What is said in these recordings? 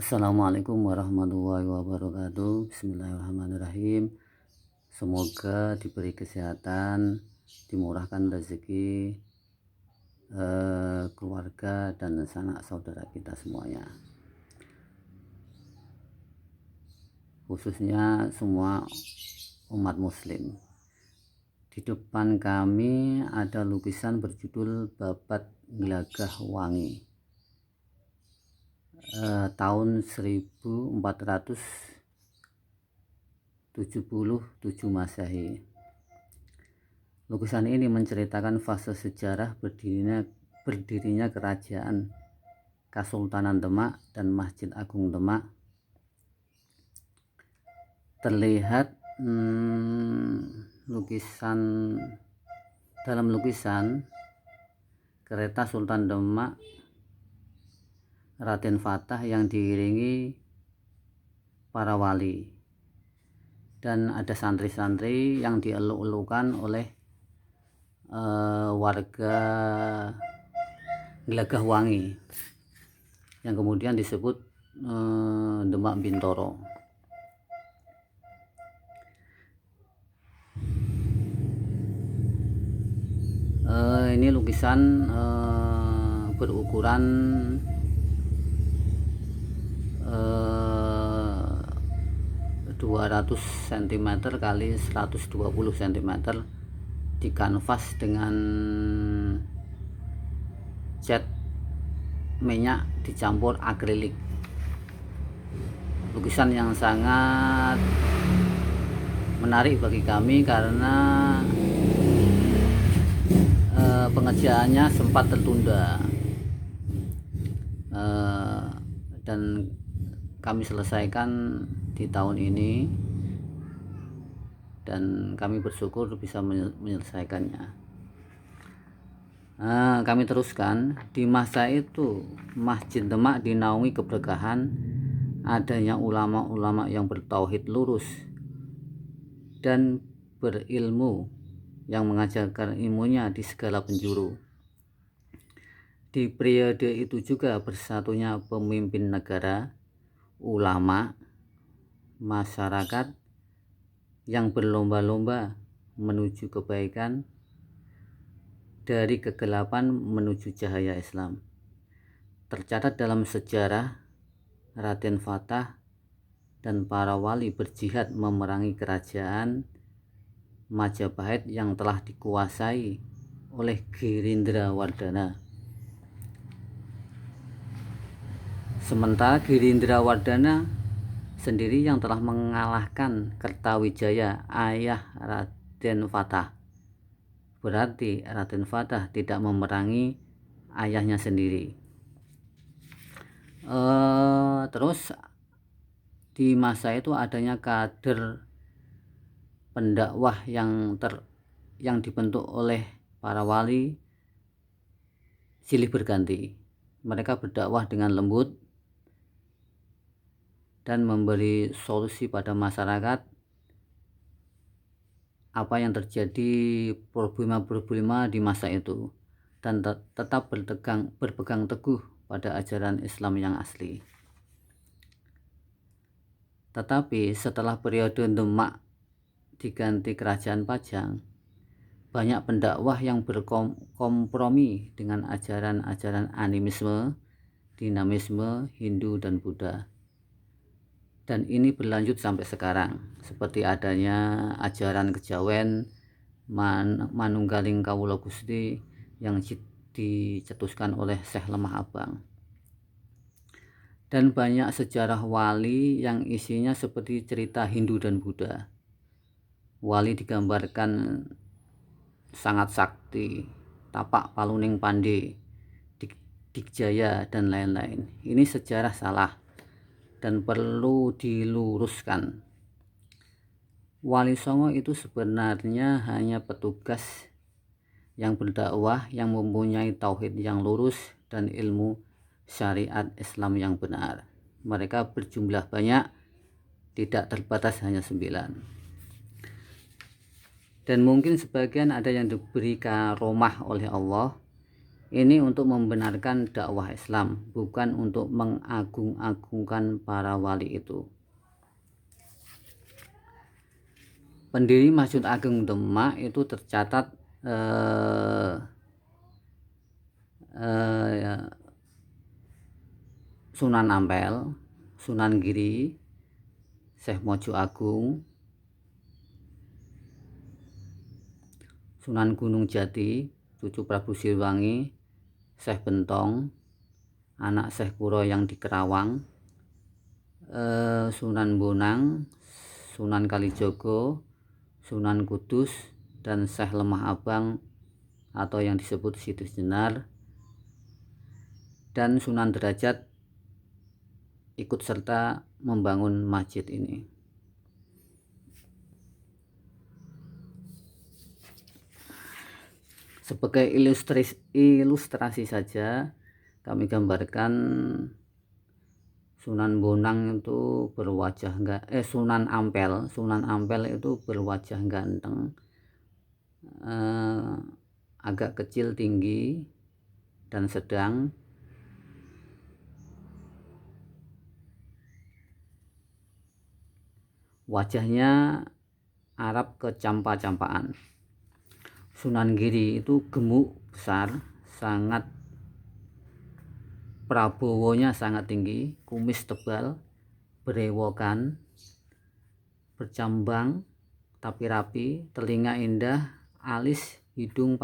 Assalamualaikum warahmatullahi wabarakatuh. Bismillahirrahmanirrahim. Semoga diberi kesehatan, dimurahkan rezeki, keluarga dan sanak saudara kita semuanya, khususnya semua umat muslim. Di depan kami ada lukisan berjudul Babat Glagah Wangi, tahun 1477 Masehi. Lukisan ini menceritakan fase sejarah berdirinya kerajaan Kesultanan Demak dan Masjid Agung Demak. Terlihat dalam lukisan kereta Sultan Demak Raden Fatah yang diiringi para wali, dan ada santri-santri yang dieluk-elukan oleh warga Glagah Wangi yang kemudian disebut Demak Bintoro. Ini lukisan berukuran 200 cm kali 120 cm di kanvas dengan cat minyak dicampur akrilik. Lukisan yang sangat menarik bagi kami karena pengerjaannya sempat tertunda, dan kami selesaikan di tahun ini, dan kami bersyukur bisa menyelesaikannya. Kami teruskan. Di masa itu Masjid Demak dinaungi keberkahan adanya ulama-ulama yang bertauhid lurus dan berilmu, yang mengajarkan ilmunya di segala penjuru. Di periode itu juga bersatunya pemimpin negara, ulama, masyarakat yang berlomba-lomba menuju kebaikan, dari kegelapan menuju cahaya Islam. Tercatat dalam sejarah, Raden Fatah dan para wali berjihad memerangi kerajaan Majapahit yang telah dikuasai oleh Girindrawardhana. Sementara Girindrawardhana sendiri yang telah mengalahkan Kertawijaya, ayah Raden Fatah. Berarti Raden Fatah tidak memerangi ayahnya sendiri. Terus di masa itu adanya kader pendakwah yang dibentuk oleh para wali silih berganti. Mereka berdakwah dengan lembut dan memberi solusi pada masyarakat apa yang terjadi, problema-problema di masa itu, dan tetap berpegang teguh pada ajaran Islam yang asli. Tetapi setelah periode Demak diganti kerajaan Pajang, banyak pendakwah yang berkompromi dengan ajaran-ajaran animisme, dinamisme, Hindu dan Buddha. Dan ini berlanjut sampai sekarang, seperti adanya ajaran kejawen Manunggaling Kawula Gusti yang dicetuskan oleh Syekh Lemah Abang, dan banyak sejarah wali yang isinya seperti cerita Hindu dan Buddha. Wali digambarkan sangat sakti, tapak paluning pande, dikjaya dan lain-lain. Ini sejarah salah dan perlu diluruskan. Wali Songo itu sebenarnya hanya petugas yang berdakwah, yang mempunyai tauhid yang lurus dan ilmu syariat Islam yang benar. Mereka berjumlah banyak, tidak terbatas hanya 9. Dan mungkin sebagian ada yang diberi karomah oleh Allah Ini untuk membenarkan dakwah Islam, bukan untuk mengagung-agungkan para wali itu. Pendiri Masjid Agung Demak itu tercatat Sunan Ampel, Sunan Giri, Syekh Mojo Agung, Sunan Gunung Jati, cucu Prabu Siliwangi, Syekh Bentong, anak Syekh Kuro yang di Kerawang, Sunan Bonang, Sunan Kalijogo, Sunan Kudus, dan Syekh Lemah Abang atau yang disebut Siti Jenar, dan Sunan Derajat ikut serta membangun masjid ini. Sebagai ilustrasi saja kami gambarkan Sunan Bonang itu berwajah Sunan Ampel itu berwajah ganteng, agak kecil, tinggi, dan sedang. Wajahnya Arab kecampa-campaan. Sunan Giri itu gemuk, besar, sangat, prabowonya sangat tinggi, kumis tebal, berewokan, bercambang tapi rapi, telinga indah, alis hidung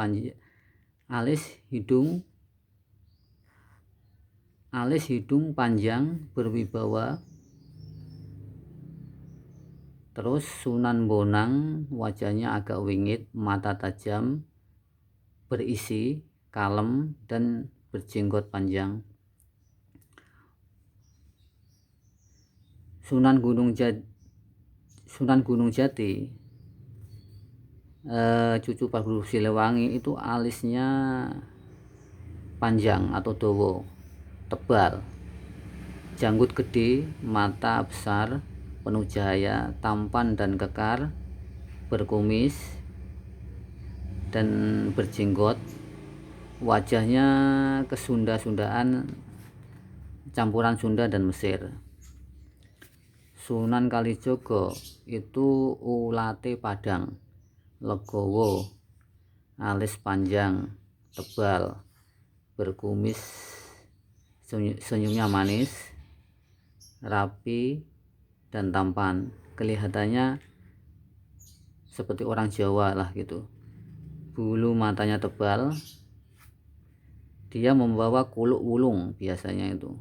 panjang, berwibawa. Terus Sunan Bonang wajahnya agak wingit, mata tajam, berisi, kalem, dan berjenggot panjang. Sunan Gunung Jati, cucu Prabu Siliwangi, itu alisnya panjang atau dowo, tebal, janggut gede, mata besar, penuh cahaya, tampan dan kekar, berkumis dan berjenggot. Wajahnya kesunda-sundaan, campuran Sunda dan Mesir. Sunan Kalijogo itu ulate Padang, legowo, alis panjang, tebal, berkumis, senyumnya manis, rapi, dan tampan. Kelihatannya seperti orang Jawa lah gitu. Bulu matanya tebal. Dia membawa kuluk wulung, biasanya itu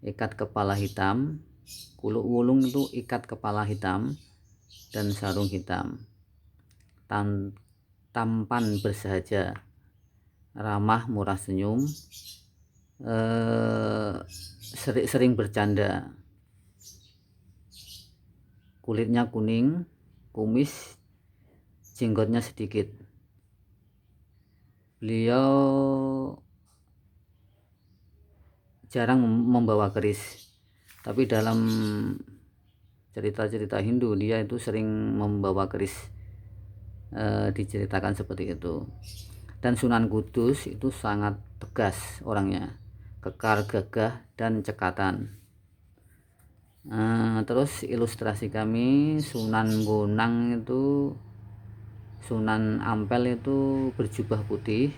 ikat kepala hitam. Kuluk wulung itu ikat kepala hitam dan sarung hitam. Tampan bersahaja, ramah, murah senyum, sering bercanda. Kulitnya kuning, kumis, jenggotnya sedikit. Beliau jarang membawa keris, tapi dalam cerita-cerita Hindu dia itu sering membawa keris, diceritakan seperti itu. Dan Sunan Kudus itu sangat tegas orangnya, kekar, gagah, dan cekatan. Terus ilustrasi kami, Sunan Bonang itu, Sunan Ampel itu berjubah putih,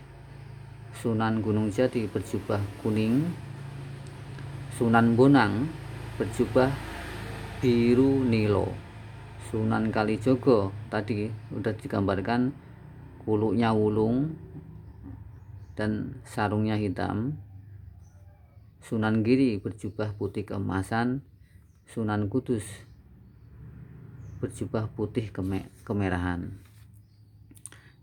Sunan Gunung Jati berjubah kuning, Sunan Bonang berjubah biru nilo, Sunan Kalijogo tadi udah digambarkan, kuluknya wulung dan sarungnya hitam. Sunan Giri berjubah putih keemasan, Sunan Kudus berjubah putih kemerahan.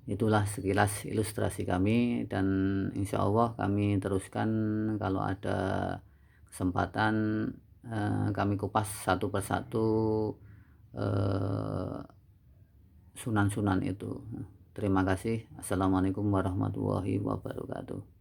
Itulah sekilas ilustrasi kami, dan insya Allah kami teruskan kalau ada kesempatan. Kami kupas satu persatu sunan-sunan itu. Terima kasih. Assalamualaikum warahmatullahi wabarakatuh.